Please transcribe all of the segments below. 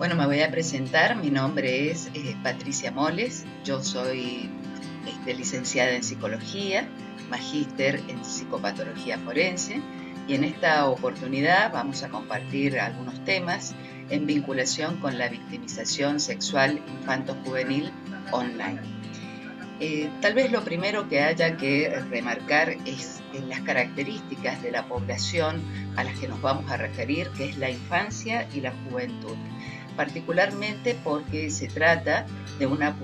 Bueno, me voy a presentar. Mi nombre es Patricia Moles. Yo soy licenciada en Psicología, magíster en Psicopatología Forense, y en esta oportunidad vamos a compartir algunos temas en vinculación con la victimización sexual infanto-juvenil online. Tal vez lo primero que haya que remarcar es las características de la población a las que nos vamos a referir, que es la infancia y la juventud, particularmente porque se trata de una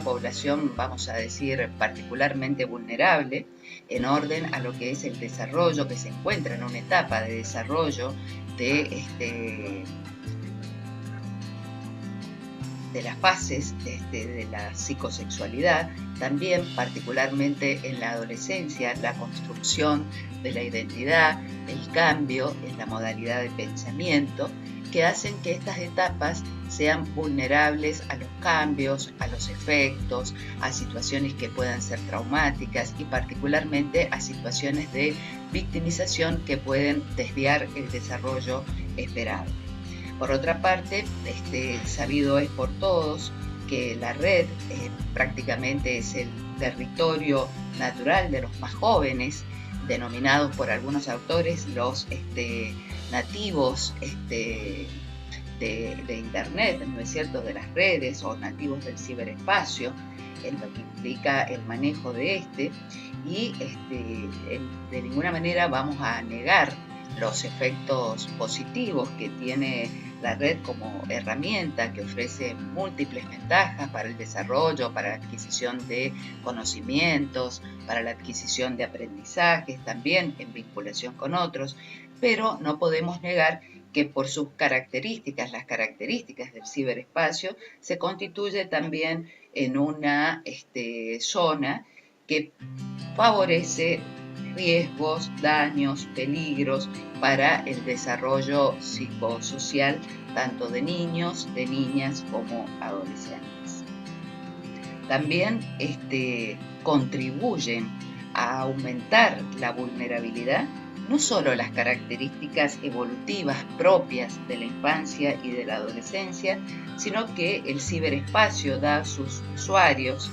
población, vamos a decir, particularmente vulnerable en orden a lo que es el desarrollo, que se encuentra en una etapa de desarrollo de las fases de la psicosexualidad, también particularmente en la adolescencia, la construcción de la identidad, el cambio en la modalidad de pensamiento, que hacen que estas etapas sean vulnerables a los cambios, a los efectos, a situaciones que puedan ser traumáticas y particularmente a situaciones de victimización que pueden desviar el desarrollo esperado. Por otra parte, sabido es por todos que la red prácticamente es el territorio natural de los más jóvenes, denominados por algunos autores los nativos de Internet, ¿no es cierto?, de las redes, o nativos del ciberespacio, en lo que implica el manejo de y de ninguna manera vamos a negar los efectos positivos que tiene la red como herramienta, que ofrece múltiples ventajas para el desarrollo, para la adquisición de conocimientos, para la adquisición de aprendizajes, también en vinculación con otros, pero no podemos negar que por sus características, las características del ciberespacio, se constituye también en una zona que favorece riesgos, daños, peligros para el desarrollo psicosocial tanto de niños, de niñas como adolescentes. También contribuyen a aumentar la vulnerabilidad no solo las características evolutivas propias de la infancia y de la adolescencia, sino que el ciberespacio da a sus usuarios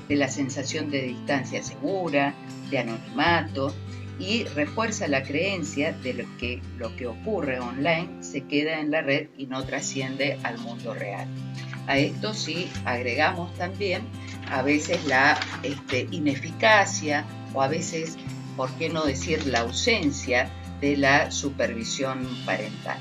la sensación de distancia segura, de anonimato, y refuerza la creencia de que lo que ocurre online se queda en la red y no trasciende al mundo real. A esto sí agregamos también a veces la ineficacia, o a veces, ¿por qué no decir, la ausencia de la supervisión parental?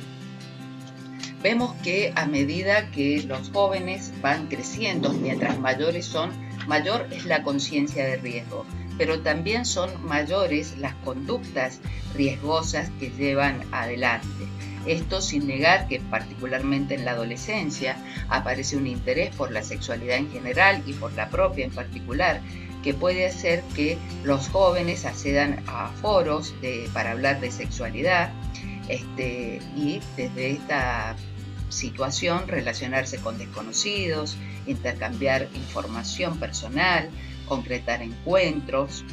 Vemos que a medida que los jóvenes van creciendo, mientras mayores son, mayor es la conciencia de riesgo, pero también son mayores las conductas riesgosas que llevan adelante. Esto sin negar que particularmente en la adolescencia aparece un interés por la sexualidad en general y por la propia en particular, que puede hacer que los jóvenes accedan a foros para hablar de sexualidad y desde esta situación relacionarse con desconocidos, intercambiar información personal, concretar encuentros,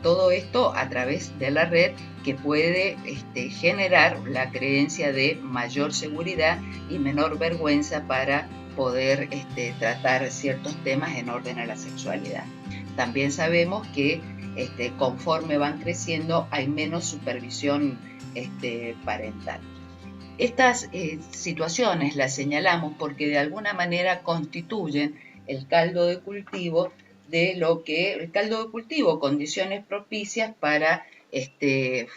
todo esto a través de la red, que puede generar la creencia de mayor seguridad y menor vergüenza para poder tratar ciertos temas en orden a la sexualidad. También sabemos que conforme van creciendo hay menos supervisión parental. Estas situaciones las señalamos porque de alguna manera constituyen el caldo de cultivo condiciones propicias para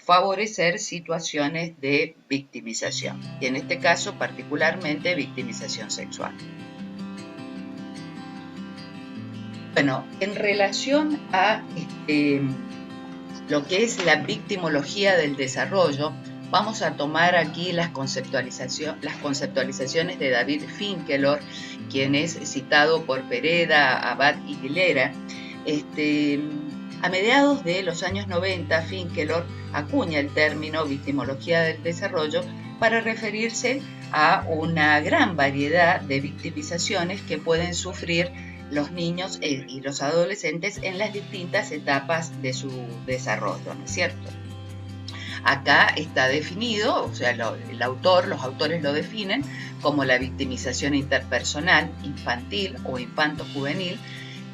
favorecer situaciones de victimización, y en este caso particularmente victimización sexual. Bueno, en relación a lo que es la victimología del desarrollo, vamos a tomar aquí las conceptualizaciones de David Finkelor, quien es citado por Pereda, Abad y Gilera. A mediados de los años 90, Finkelor acuña el término victimología del desarrollo para referirse a una gran variedad de victimizaciones que pueden sufrir los niños y los adolescentes en las distintas etapas de su desarrollo, ¿no es cierto? Acá está definido, o sea, los autores lo definen como la victimización interpersonal, infantil o infanto-juvenil.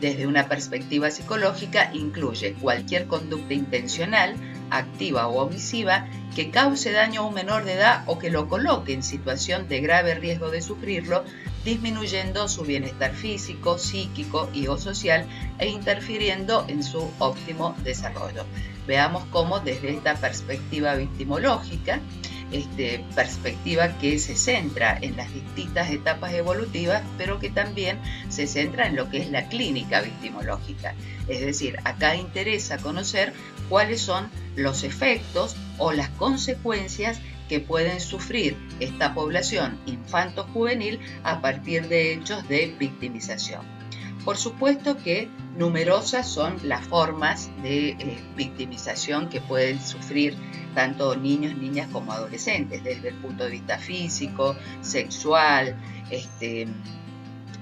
Desde una perspectiva psicológica, incluye cualquier conducta intencional, activa o omisiva que cause daño a un menor de edad o que lo coloque en situación de grave riesgo de sufrirlo, disminuyendo su bienestar físico, psíquico y o social e interfiriendo en su óptimo desarrollo. Veamos cómo desde esta perspectiva victimológica, perspectiva que se centra en las distintas etapas evolutivas, pero que también se centra en lo que es la clínica victimológica. Es decir, acá interesa conocer cuáles son los efectos o las consecuencias que pueden sufrir esta población infanto-juvenil a partir de hechos de victimización. Por supuesto que numerosas son las formas de victimización que pueden sufrir tanto niños, niñas como adolescentes, desde el punto de vista físico, sexual,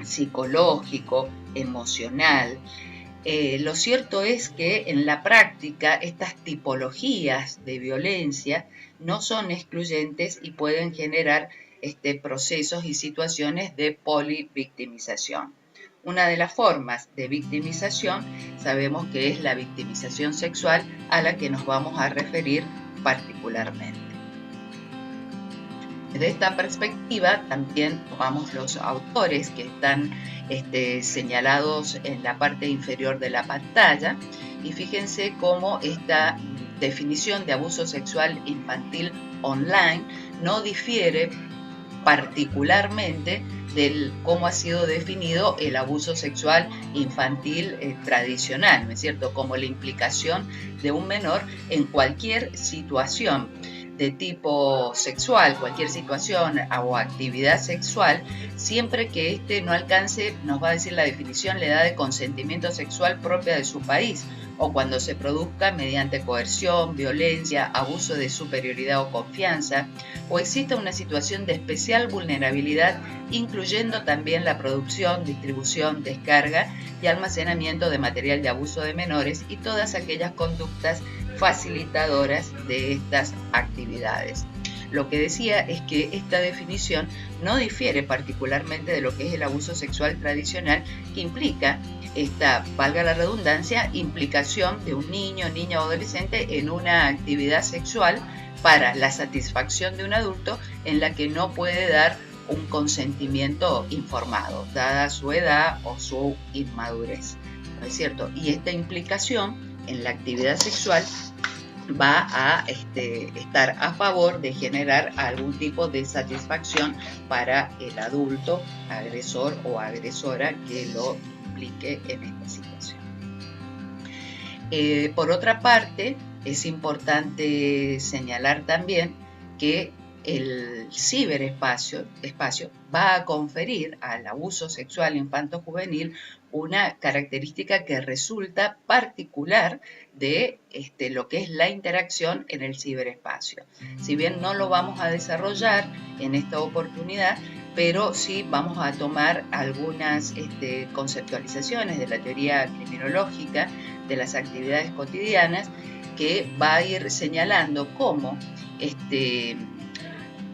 psicológico, emocional. Lo cierto es que en la práctica estas tipologías de violencia no son excluyentes y pueden generar procesos y situaciones de polivictimización. Una de las formas de victimización sabemos que es la victimización sexual, a la que nos vamos a referir particularmente. Desde esta perspectiva también tomamos los autores que están señalados en la parte inferior de la pantalla, y fíjense cómo esta definición de abuso sexual infantil online no difiere particularmente de cómo ha sido definido el abuso sexual infantil tradicional, ¿no es cierto? Como la implicación de un menor en cualquier situación de tipo sexual, cualquier situación o actividad sexual, siempre que no alcance, nos va a decir la definición, la edad de consentimiento sexual propia de su país, o cuando se produzca mediante coerción, violencia, abuso de superioridad o confianza, o exista una situación de especial vulnerabilidad, incluyendo también la producción, distribución, descarga y almacenamiento de material de abuso de menores y todas aquellas conductas facilitadoras de estas actividades. Lo que decía es que esta definición no difiere particularmente de lo que es el abuso sexual tradicional, que implica valga la redundancia, implicación de un niño, niña o adolescente en una actividad sexual para la satisfacción de un adulto en la que no puede dar un consentimiento informado, dada su edad o su inmadurez, ¿no es cierto? Y esta implicación en la actividad sexual va a estar a favor de generar algún tipo de satisfacción para el adulto, agresor o agresora que lo implique en esta situación. Por otra parte, es importante señalar también que el ciberespacio va a conferir al abuso sexual infanto-juvenil una característica que resulta particular de lo que es la interacción en el ciberespacio. Si bien no lo vamos a desarrollar en esta oportunidad, pero sí vamos a tomar algunas conceptualizaciones de la teoría criminológica de las actividades cotidianas, que va a ir señalando cómo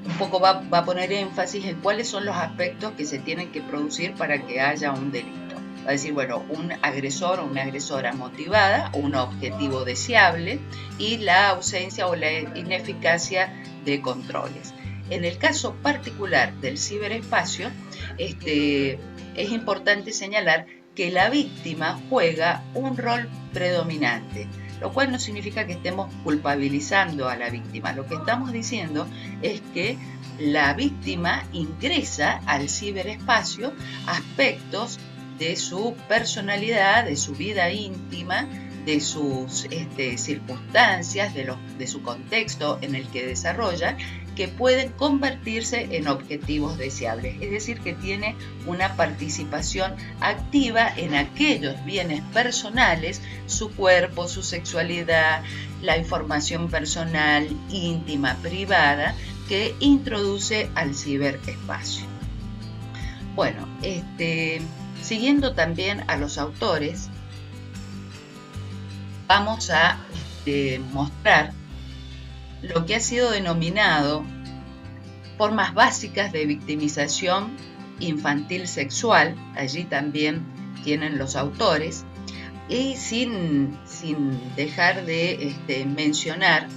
un poco va a poner énfasis en cuáles son los aspectos que se tienen que producir para que haya un delito. Va a decir, bueno, un agresor o una agresora motivada, un objetivo deseable y la ausencia o la ineficacia de controles. En el caso particular del ciberespacio, es importante señalar que la víctima juega un rol predominante, lo cual no significa que estemos culpabilizando a la víctima. Lo que estamos diciendo es que la víctima ingresa al ciberespacio aspectos de su personalidad, de su vida íntima, de sus circunstancias, de su contexto en el que desarrolla, que pueden convertirse en objetivos deseables. Es decir, que tiene una participación activa en aquellos bienes personales, su cuerpo, su sexualidad, la información personal, íntima, privada, que introduce al ciberespacio. Bueno, siguiendo también a los autores, vamos a mostrar lo que ha sido denominado formas básicas de victimización infantil sexual. Allí también tienen los autores, y sin dejar de mencionar,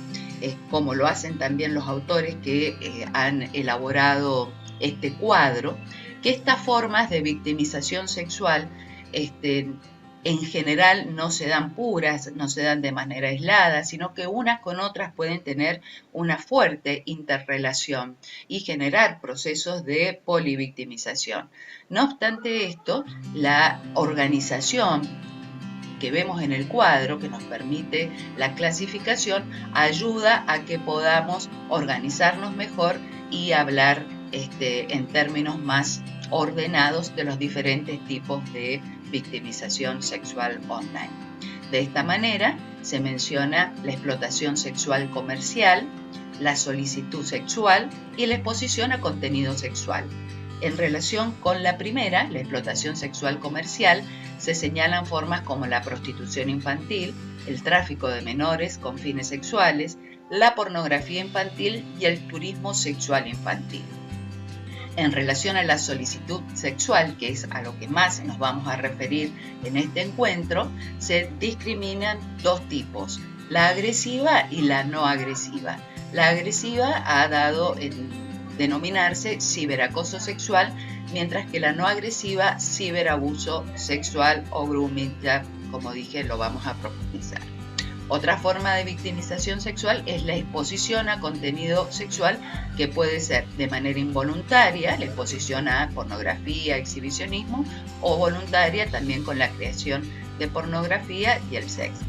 como lo hacen también los autores que han elaborado este cuadro, que estas formas de victimización sexual en general no se dan puras, no se dan de manera aislada, sino que unas con otras pueden tener una fuerte interrelación y generar procesos de polivictimización. No obstante esto, la organización que vemos en el cuadro, que nos permite la clasificación, ayuda a que podamos organizarnos mejor y hablar en términos más ordenados de los diferentes tipos de victimización sexual online. De esta manera se menciona la explotación sexual comercial, la solicitud sexual y la exposición a contenido sexual. En relación con la primera, la explotación sexual comercial, se señalan formas como la prostitución infantil, el tráfico de menores con fines sexuales, la pornografía infantil y el turismo sexual infantil. En relación a la solicitud sexual, que es a lo que más nos vamos a referir en este encuentro, se discriminan dos tipos, la agresiva y la no agresiva. La agresiva ha dado en denominarse ciberacoso sexual, mientras que la no agresiva, ciberabuso sexual o grooming. Ya, como dije, lo vamos a profundizar. Otra forma de victimización sexual es la exposición a contenido sexual, que puede ser de manera involuntaria, la exposición a pornografía, exhibicionismo, o voluntaria también con la creación de pornografía y el sexo.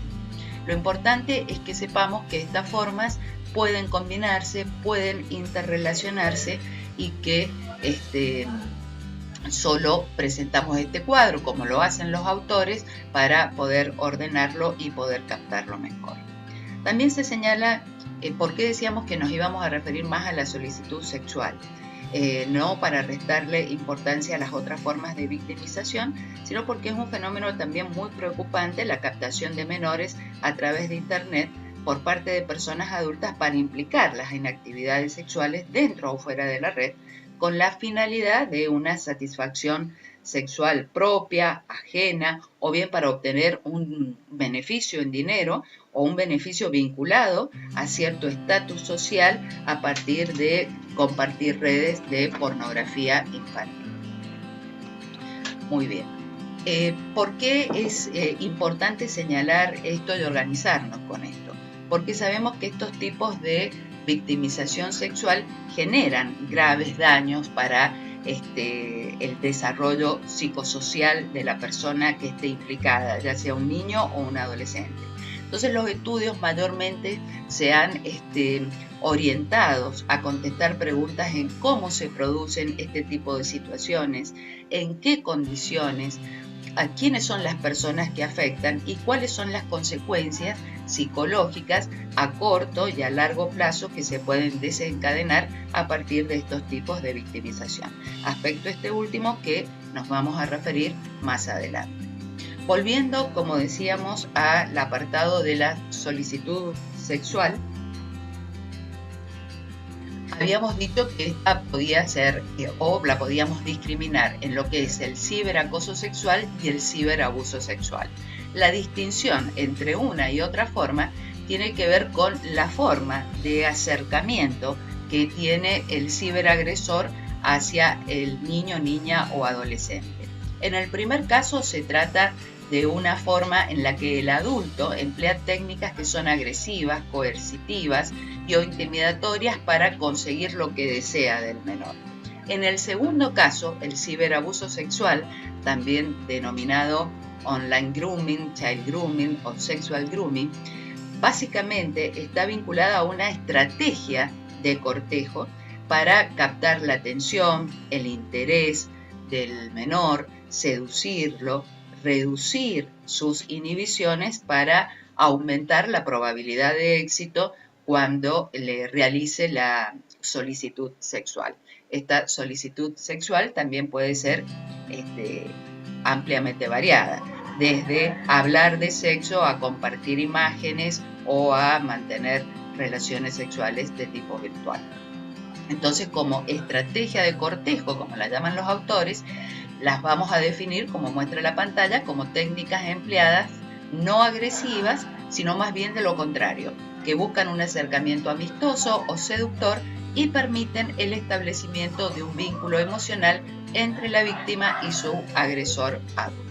Lo importante es que sepamos que estas formas pueden combinarse, pueden interrelacionarse, y que solo presentamos este cuadro como lo hacen los autores para poder ordenarlo y poder captarlo mejor. También se señala por qué decíamos que nos íbamos a referir más a la solicitud sexual. No para restarle importancia a las otras formas de victimización, sino porque es un fenómeno también muy preocupante, la captación de menores a través de Internet por parte de personas adultas para implicarlas en actividades sexuales dentro o fuera de la red, con la finalidad de una satisfacción sexual propia, ajena, o bien para obtener un beneficio en dinero o un beneficio vinculado a cierto estatus social a partir de compartir redes de pornografía infantil. Muy bien. ¿Por qué es importante señalar esto y organizarnos con esto? Porque sabemos que estos tipos de victimización sexual generan graves daños para el desarrollo psicosocial de la persona que esté implicada, ya sea un niño o un adolescente. Entonces los estudios mayormente se han orientados a contestar preguntas en cómo se producen este tipo de situaciones, en qué condiciones, a quiénes son las personas que afectan y cuáles son las consecuencias psicológicas a corto y a largo plazo que se pueden desencadenar a partir de estos tipos de victimización. Aspecto este último que nos vamos a referir más adelante. Volviendo, como decíamos, al apartado de la solicitud sexual, habíamos dicho que esta podía ser o la podíamos discriminar en lo que es el ciberacoso sexual y el ciberabuso sexual. La distinción entre una y otra forma tiene que ver con la forma de acercamiento que tiene el ciberagresor hacia el niño, niña o adolescente. En el primer caso se trata de una forma en la que el adulto emplea técnicas que son agresivas, coercitivas y o intimidatorias para conseguir lo que desea del menor. En el segundo caso, el ciberabuso sexual, también denominado online grooming, child grooming o sexual grooming, básicamente está vinculada a una estrategia de cortejo para captar la atención, el interés del menor, seducirlo, reducir sus inhibiciones para aumentar la probabilidad de éxito cuando le realice la solicitud sexual. Esta solicitud sexual también puede ser ampliamente variada, desde hablar de sexo a compartir imágenes o a mantener relaciones sexuales de tipo virtual. Entonces, como estrategia de cortejo, como la llaman los autores, las vamos a definir, como muestra la pantalla, como técnicas empleadas no agresivas, sino más bien de lo contrario, que buscan un acercamiento amistoso o seductor y permiten el establecimiento de un vínculo emocional entre la víctima y su agresor adulto.